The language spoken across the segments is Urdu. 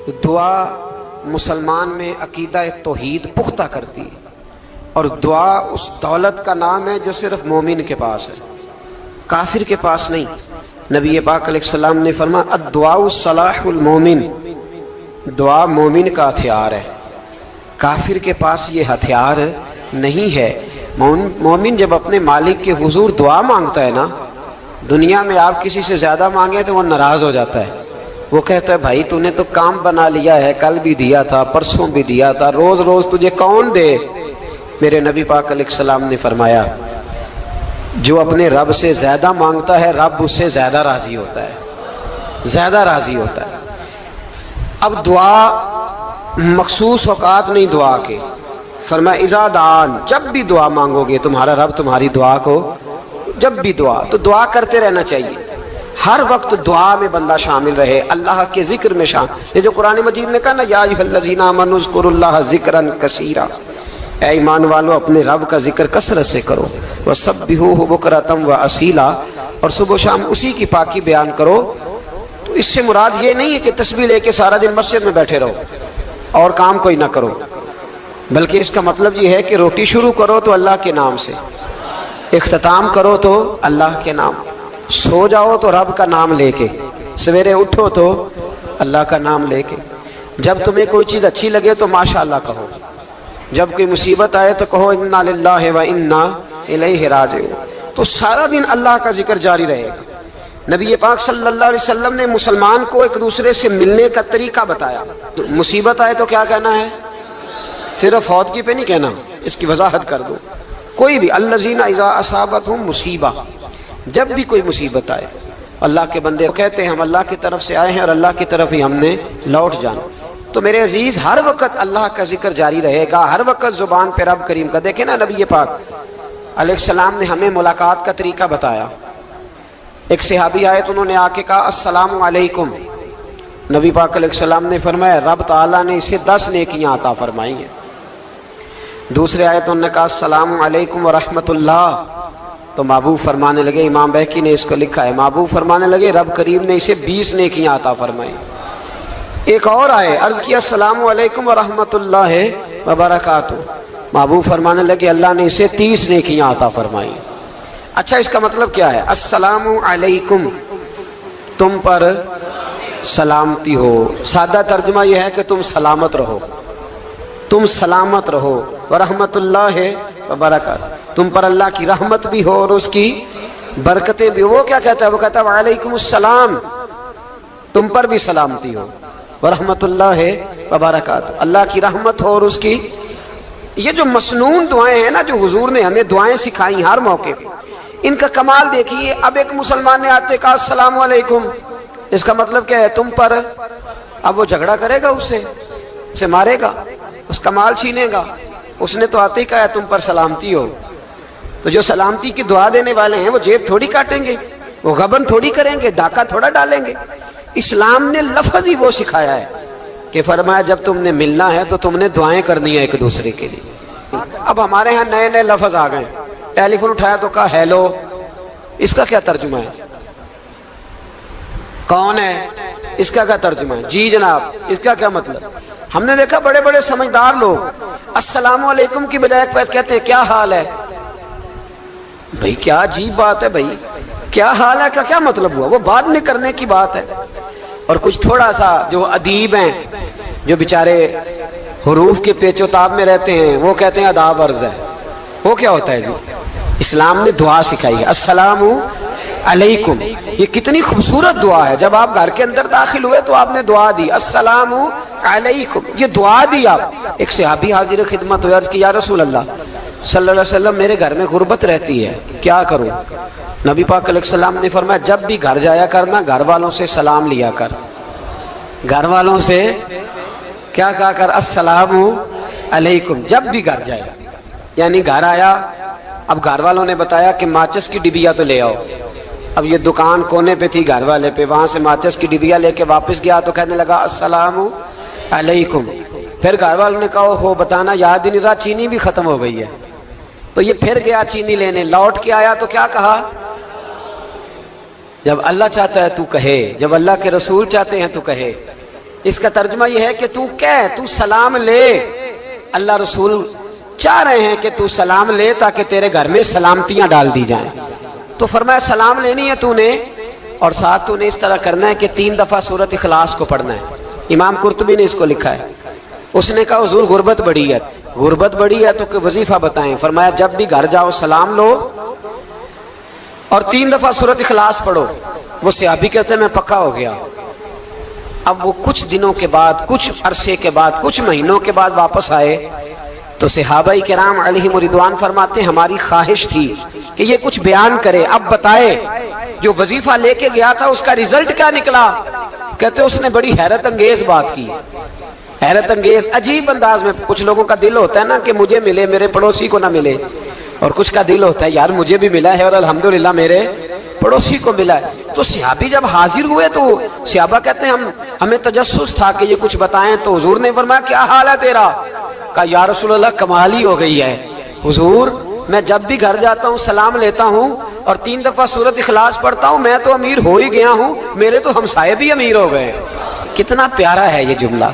دعا مسلمان میں عقیدہ توحید پختہ کرتی ہے، اور دعا اس دولت کا نام ہے جو صرف مومن کے پاس ہے، کافر کے پاس نہیں۔ نبی پاک علیہ السلام نے فرمایا الدعاء صلاح المومن، دعا مومن کا ہتھیار ہے، کافر کے پاس یہ ہتھیار نہیں ہے۔ مومن جب اپنے مالک کے حضور دعا مانگتا ہے نا، دنیا میں آپ کسی سے زیادہ مانگے تو وہ ناراض ہو جاتا ہے، وہ کہتا ہے بھائی تو نے تو کام بنا لیا ہے، کل بھی دیا تھا، پرسوں بھی دیا تھا، روز روز تجھے کون دے؟ میرے نبی پاک علیہ السلام نے فرمایا جو اپنے رب سے زیادہ مانگتا ہے رب اس سے زیادہ راضی ہوتا ہے، زیادہ راضی ہوتا ہے۔ اب دعا مخصوص اوقات نہیں دعا کے، فرمایا اذا دعان، جب بھی دعا مانگو گے تمہارا رب تمہاری دعا کو، جب بھی دعا تو دعا کرتے رہنا چاہیے، ہر وقت دعا میں بندہ شامل رہے، اللہ کے ذکر میں شامل۔ یہ جو قرآن مجید نے کہا نا یا ایھا الذین آمنوا اذکروا اللہ ذکرا کثیرا، اے ایمان والو اپنے رب کا ذکر کثرت سے کرو، وسبحوہ بکرۃ واصیلا، اور صبح و شام اسی کی پاکی بیان کرو۔ تو اس سے مراد یہ نہیں ہے کہ تسبیح لے کے سارا دن مسجد میں بیٹھے رہو اور کام کوئی نہ کرو، بلکہ اس کا مطلب یہ ہے کہ روٹی شروع کرو تو اللہ کے نام سے، اختتام کرو تو اللہ کے نام، سو جاؤ تو رب کا نام لے کے، سویرے اٹھو تو اللہ کا نام لے کے، جب تمہیں کوئی چیز اچھی لگے تو ماشاءاللہ کہو، جب کوئی مصیبت آئے تو کہو انا للہ و انا الیہ راجعون۔ تو سارا دن اللہ کا ذکر جاری رہے گا۔ نبی پاک صلی اللہ علیہ وسلم نے مسلمان کو ایک دوسرے سے ملنے کا طریقہ بتایا۔ مصیبت آئے تو کیا کہنا ہے؟ صرف فوت کی پہ نہیں کہنا، اس کی وضاحت کر دو۔ کوئی بھی الذین اذا اصابتہم مصیبہ، جب بھی کوئی مصیبت آئے، اللہ کے بندے کہتے ہیں ہم اللہ کی طرف سے آئے ہیں اور اللہ کی طرف ہی ہم نے لوٹ جانا۔ تو میرے عزیز ہر وقت اللہ کا ذکر جاری رہے گا، ہر وقت زبان پہ رب کریم کا۔ دیکھیں نا نبی پاک علیہ السلام نے ہمیں ملاقات کا طریقہ بتایا۔ ایک صحابی آئے تو انہوں نے آ کے کہا السلام علیکم، نبی پاک علیہ السلام نے فرمایا رب تعالیٰ نے اسے 10 نیکیاں عطا فرمائی ہیں۔ دوسرے آئے تو انہوں نے کہا السلام علیکم ورحمۃ اللہ، تو محبوب فرمانے لگے، امام بہقی نے اس کو لکھا ہے، محبوب فرمانے لگے رب کریم نے اسے 20 نیکیاں عطا فرمائی۔ ایک اور آئے، عرض کیا السلام علیکم ورحمۃ اللہ وبرکاتہ، محبوب فرمانے لگے اللہ نے اسے 30 نیکیاں عطا فرمائی۔ اچھا اس کا مطلب کیا ہے؟ السلام علیکم، تم پر سلامتی ہو، سادہ ترجمہ یہ ہے کہ تم سلامت رہو، تم سلامت رہو، ورحمۃ اللہ وبرکاتہ، تم پر اللہ کی رحمت بھی ہو اور اس کی برکتیں بھی ہو۔ وہ کیا کہتا ہے؟ وہ کہتا ہے وعلیکم السلام، تم پر بھی سلامتی ہو، ورحمۃ اللہ وبرکاتہ، اللہ کی رحمت ہو اور اس کی۔ یہ جو مسنون دعائیں ہیں نا جو حضور نے ہمیں دعائیں سکھائی ہر موقع پہ، ان کا کمال دیکھیے۔ اب ایک مسلمان نے آتے کہا السلام علیکم، اس کا مطلب کیا ہے؟ تم پر۔ اب وہ جھگڑا کرے گا، اسے مارے گا، اس کا مال چھینے گا؟ اس نے تو آتے ہی کہا ہے تم پر سلامتی ہو۔ تو جو سلامتی کی دعا دینے والے ہیں وہ جیب تھوڑی کاٹیں گے، وہ غبن تھوڑی کریں گے، ڈاکہ تھوڑا ڈالیں گے۔ اسلام نے لفظ ہی وہ سکھایا ہے کہ فرمایا جب تم نے ملنا ہے تو تم نے دعائیں کرنی ہے ایک دوسرے کے لیے۔ اب ہمارے ہاں نئے نئے لفظ آ گئے، ٹیلی فون اٹھایا تو کہا ہیلو، اس کا کیا ترجمہ ہے؟ کون ہے، اس کا کیا ترجمہ ہے؟ جی جناب، اس کا کیا مطلب؟ ہم نے دیکھا بڑے بڑے سمجھدار لوگ السلام علیکم کی بجائے کہتے ہیں کیا حال ہے۔ بھئی کیا عجیب بات ہے، بھئی کیا حال ہے کا کیا مطلب ہوا؟ وہ بعد میں کرنے کی بات ہے۔ اور کچھ تھوڑا سا جو ادیب ہیں، جو بیچارے حروف کے پیچ و تاب میں رہتے ہیں، وہ کہتے ہیں آداب عرض ہے۔ وہ کیا ہوتا ہے جی؟ اسلام نے دعا سکھائی ہے السلام علیکم، یہ کتنی خوبصورت دعا ہے۔ جب آپ گھر کے اندر داخل ہوئے تو آپ نے دعا دی السلام علیکم، یہ دعا دی آپ۔ ایک صحابی حاضر خدمت ہوئے، عرض کی یا رسول اللہ صلی اللہ علیہ وسلم میرے گھر میں غربت رہتی ہے، کیا کروں؟ نبی پاک علیہ السلام نے فرمایا جب بھی گھر جایا کرنا گھر والوں سے سلام لیا کر، گھر والوں سے کیا کہا کر؟ السلام علیکم، جب بھی گھر جائے۔ یعنی گھر آیا، اب گھر والوں نے بتایا کہ ماچس کی ڈبیا تو لے آؤ۔ اب یہ دکان کونے پہ تھی گھر والے پہ، وہاں سے ماچس کی ڈبیا لے کے واپس گیا تو کہنے لگا السلام علیکم۔ پھر گھر والوں نے کہا ہو بتانا یاد ہی نہیں رہا، چینی بھی ختم ہو گئی ہے۔ تو یہ پھر گیا چینی لینے، لوٹ کے آیا تو کیا کہا؟ جب اللہ چاہتا ہے تو کہے، جب اللہ کے رسول چاہتے ہیں تو کہے۔ اس کا ترجمہ یہ ہے کہ تو سلام لے. اللہ رسول چاہ رہے ہیں کہ تو سلام لے تاکہ تیرے گھر میں سلامتیاں ڈال دی جائیں. تو فرمایا سلام لینی ہے تو نے، اور ساتھ تو نے اس طرح کرنا ہے کہ 3 دفعہ سورۃ اخلاص کو پڑھنا ہے. امام قرطبی نے اس کو لکھا ہے. اس نے کہا حضور غربت بڑی ہے. غربت بڑی ہے تو کہ وظیفہ بتائیں. فرمایا جب بھی گھر جاؤ سلام لو اور 3 دفعہ سورۃ اخلاص پڑھو. وہ صحابی کہتے ہیں میں پکا ہو گیا. اب وہ کچھ دنوں کے بعد، کچھ عرصے کے بعد، کچھ مہینوں کے بعد واپس آئے تو صحابہ کرام علیہم رضوان فرماتے ہیں ہماری خواہش تھی کہ یہ کچھ بیان کرے، اب بتائے جو وظیفہ لے کے گیا تھا اس کا رزلٹ کیا نکلا. کہتے اس نے بڑی حیرت انگیز بات کی، حیرت انگیز عجیب انداز میں. کچھ لوگوں کا دل ہوتا ہے نا کہ مجھے ملے میرے پڑوسی کو نہ ملے، اور کچھ کا دل ہوتا ہے یار مجھے بھی ملا ہے اور الحمدللہ میرے پڑوسی کو ملا ہے. تو صحابی جب حاضر ہوئے تو صحابہ کہتے ہیں ہمیں تجسس تھا کہ یہ کچھ بتائیں. تو حضور نے فرمایا کیا حال ہے تیرا؟ کہا یا رسول اللہ کمال ہی ہو گئی ہے حضور، میں جب بھی گھر جاتا ہوں سلام لیتا ہوں اور 3 دفعہ سورۃ اخلاص پڑھتا ہوں. میں تو امیر ہو ہی گیا ہوں، میرے تو ہمسائے بھی امیر ہو گئے. کتنا پیارا ہے یہ جملہ،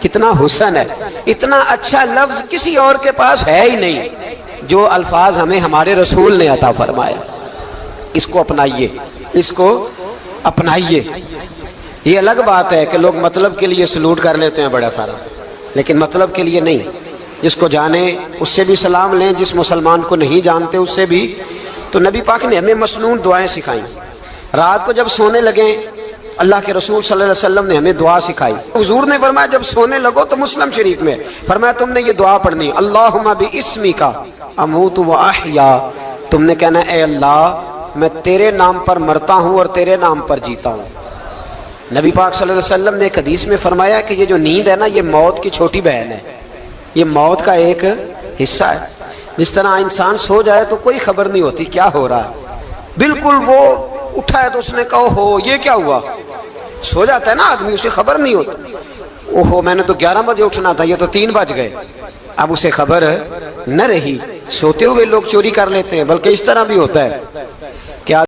کتنا حسن ہے. اتنا اچھا لفظ کسی اور کے پاس ہے ہی نہیں جو الفاظ ہمیں ہمارے رسول نے عطا فرمایا. اس کو اپنائیے، اس کو اپنائیے. یہ الگ بات ہے کہ لوگ مطلب کے لیے سلوٹ کر لیتے ہیں بڑا سارا، لیکن مطلب کے لیے نہیں. جس کو جانے اس سے بھی سلام لیں، جس مسلمان کو نہیں جانتے اس سے بھی. تو نبی پاک نے ہمیں مسنون دعائیں سکھائیں. رات کو جب سونے لگیں اللہ کے رسول صلی اللہ علیہ وسلم نے ہمیں دعا سکھائی. حضور نے فرمایا جب سونے لگو تو مسلم شریف میں فرمایا تم نے یہ دعا پڑھنی اللہم باسمک اموت و احیا. تم نے کہنا اے اللہ میں تیرے نام پر مرتا ہوں اور تیرے نام پر جیتا ہوں. نبی پاک صلی اللہ علیہ وسلم نے ایک حدیث میں فرمایا کہ یہ جو نیند ہے نا یہ موت کی چھوٹی بہن ہے، یہ موت کا ایک حصہ ہے. جس طرح انسان سو جائے تو کوئی خبر نہیں ہوتی کیا ہو رہا ہے، بالکل وہ اٹھا ہے تو اس نے کہا ہو یہ کیا ہوا. سو جاتا ہے نا آدمی، اسے خبر نہیں ہوتی. اوہو میں نے تو 11 بجے اٹھنا تھا، یہ تو 3 بج گئے. اب اسے خبر نہ رہی. سوتے ہوئے لوگ چوری کر لیتے ہیں، بلکہ اس طرح بھی ہوتا ہے